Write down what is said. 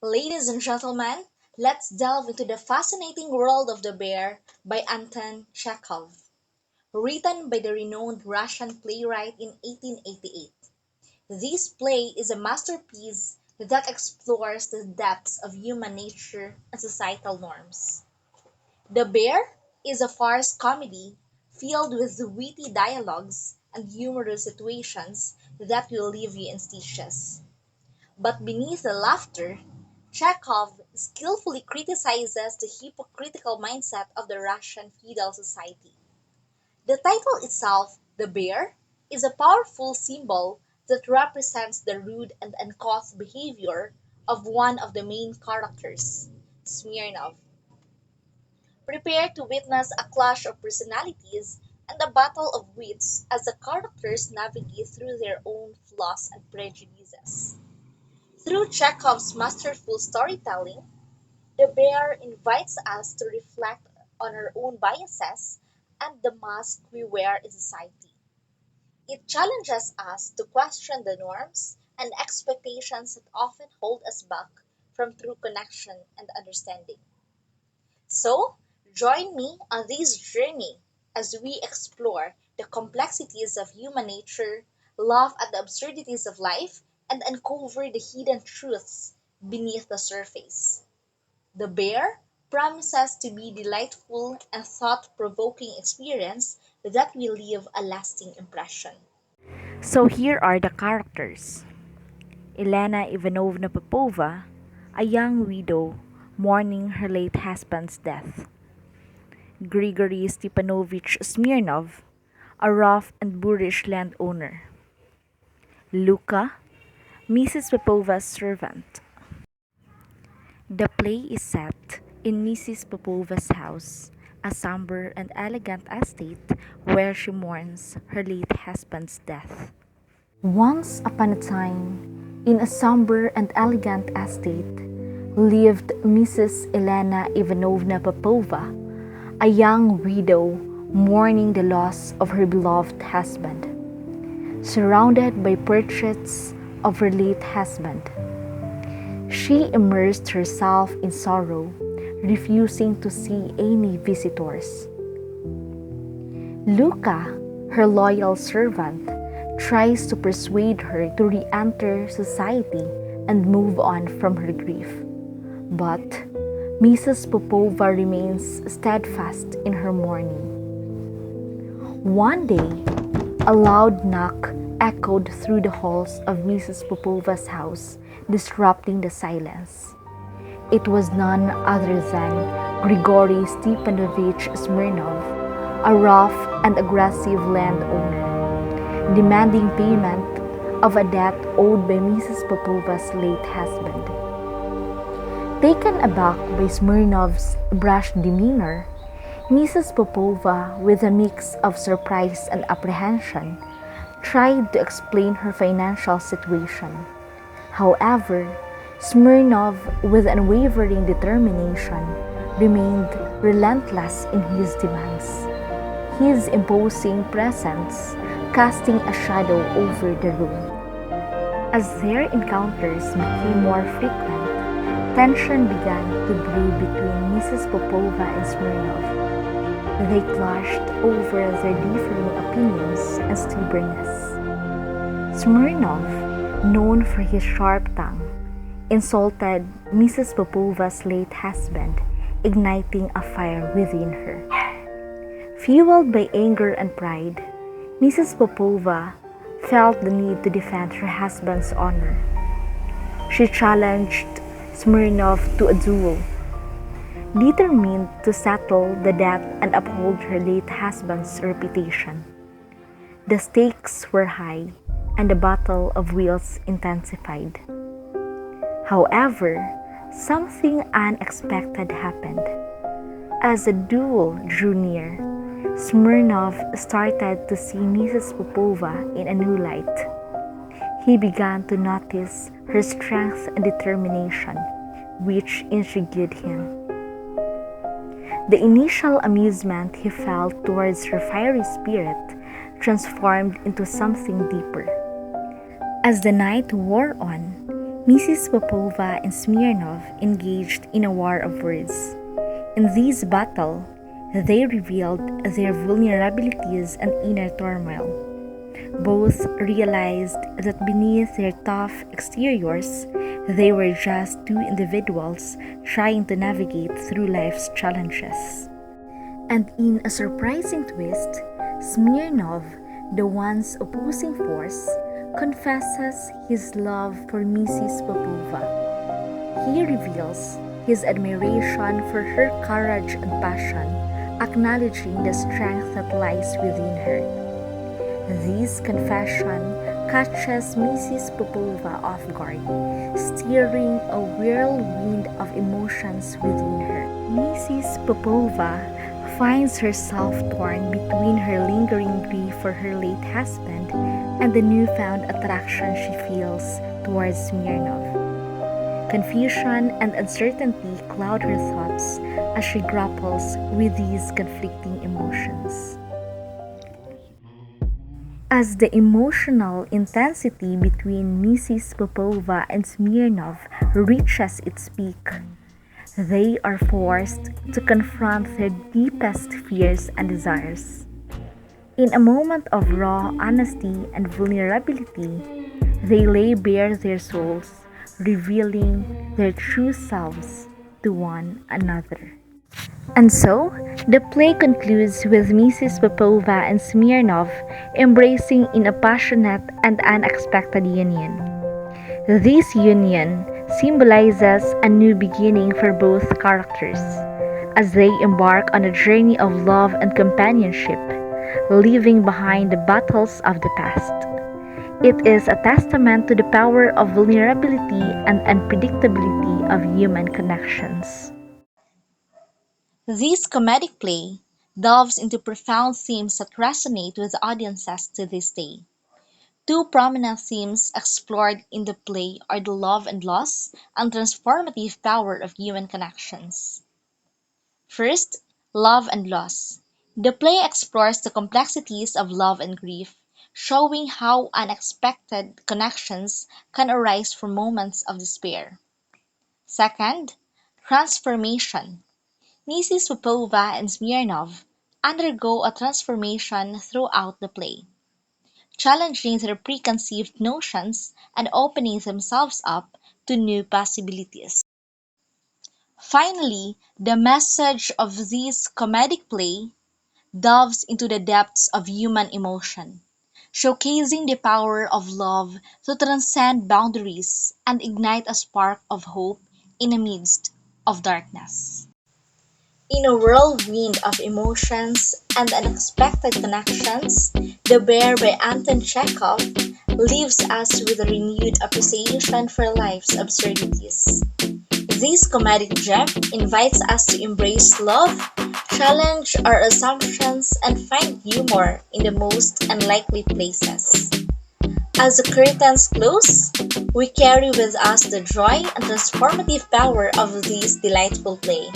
Ladies and gentlemen, let's delve into the fascinating world of the bear by Anton Chekhov, written by the renowned Russian playwright in 1888. This play is a masterpiece that explores the depths of human nature and societal norms. The Bear is a farce comedy filled with witty dialogues and humorous situations that will leave you in stitches. But beneath the laughter, Chekhov skillfully criticizes the hypocritical mindset of the Russian feudal society. The title itself, "The Bear," is a powerful symbol that represents the rude and uncouth behavior of one of the main characters, Smirnov. Prepare to witness a clash of personalities and a battle of wits as the characters navigate through their own flaws and prejudices. Through Chekhov's masterful storytelling, the bear invites us to reflect on our own biases and the mask we wear in society. It challenges us to question the norms and expectations that often hold us back from true connection and understanding. So, join me on this journey as we explore the complexities of human nature, laugh at the absurdities of life, and uncover the hidden truths beneath the surface. The Bear promises to be delightful and thought-provoking experience that will leave a lasting impression. So here are the characters. Elena Ivanovna Popova, a young widow mourning her late husband's death. Grigory Stepanovich Smirnov, a rough and boorish landowner. Luka, Mrs. Popova's servant. The play is set in Mrs. Popova's house, a somber and elegant estate where she mourns her late husband's death. Once upon a time, in a somber and elegant estate, lived Mrs. Elena Ivanovna Popova, a young widow mourning the loss of her beloved husband. Surrounded by portraits of her late husband, she immersed herself in sorrow, refusing to see any visitors. Luka, her loyal servant, tries to persuade her to re-enter society and move on from her grief. But Mrs. Popova remains steadfast in her mourning. One day, a loud knock echoed through the halls of Mrs. Popova's house, disrupting the silence. It was none other than Grigory Stepanovich Smirnov, a rough and aggressive landowner, demanding payment of a debt owed by Mrs. Popova's late husband. Taken aback by Smirnov's brash demeanor, Mrs. Popova, with a mix of surprise and apprehension, tried to explain her financial situation. However, Smirnov, with unwavering determination, remained relentless in his demands, his imposing presence casting a shadow over the room. As their encounters became more frequent, tension began to brew between Mrs. Popova and Smirnov. They clashed over their differing opinions and stubbornness. Smirnov, known for his sharp tongue, insulted Mrs. Popova's late husband, igniting a fire within her. Fueled by anger and pride, Mrs. Popova felt the need to defend her husband's honor. She challenged Smirnov to a duel, determined to settle the debt and uphold her late husband's reputation. The stakes were high, and the battle of wills intensified. However, something unexpected happened. As the duel drew near, Smirnov started to see Mrs. Popova in a new light. He began to notice her strength and determination, which intrigued him. The initial amusement he felt towards her fiery spirit transformed into something deeper. As the night wore on, Mrs. Popova and Smirnov engaged in a war of words. In this battle, they revealed their vulnerabilities and inner turmoil. Both realized that beneath their tough exteriors, they were just two individuals trying to navigate through life's challenges. And in a surprising twist, Smirnov, the once opposing force, confesses his love for Mrs. Popova. He reveals his admiration for her courage and passion, acknowledging the strength that lies within her. This confession catches Mrs. Popova off guard, stirring a whirlwind of emotions within her. Mrs. Popova finds herself torn between her lingering grief for her late husband and the newfound attraction she feels towards Smirnov. Confusion and uncertainty cloud her thoughts as she grapples with these conflicting emotions. As the emotional intensity between Mrs. Popova and Smirnov reaches its peak, they are forced to confront their deepest fears and desires. In a moment of raw honesty and vulnerability, they lay bare their souls, revealing their true selves to one another. And so, the play concludes with Mrs. Popova and Smirnov embracing in a passionate and unexpected union. This union symbolizes a new beginning for both characters, as they embark on a journey of love and companionship, leaving behind the battles of the past. It is a testament to the power of vulnerability and unpredictability of human connections. This comedic play delves into profound themes that resonate with audiences to this day. Two prominent themes explored in the play are the love and loss and transformative power of human connections. First, love and loss. The play explores the complexities of love and grief, showing how unexpected connections can arise from moments of despair. Second, transformation. Mrs. Popova and Smirnov undergo a transformation throughout the play, challenging their preconceived notions and opening themselves up to new possibilities. Finally, the message of this comedic play delves into the depths of human emotion, showcasing the power of love to transcend boundaries and ignite a spark of hope in the midst of darkness. In a whirlwind of emotions and unexpected connections, The Bear by Anton Chekhov leaves us with a renewed appreciation for life's absurdities. This comedic gem invites us to embrace love, challenge our assumptions, and find humor in the most unlikely places. As the curtains close, we carry with us the joy and transformative power of this delightful play.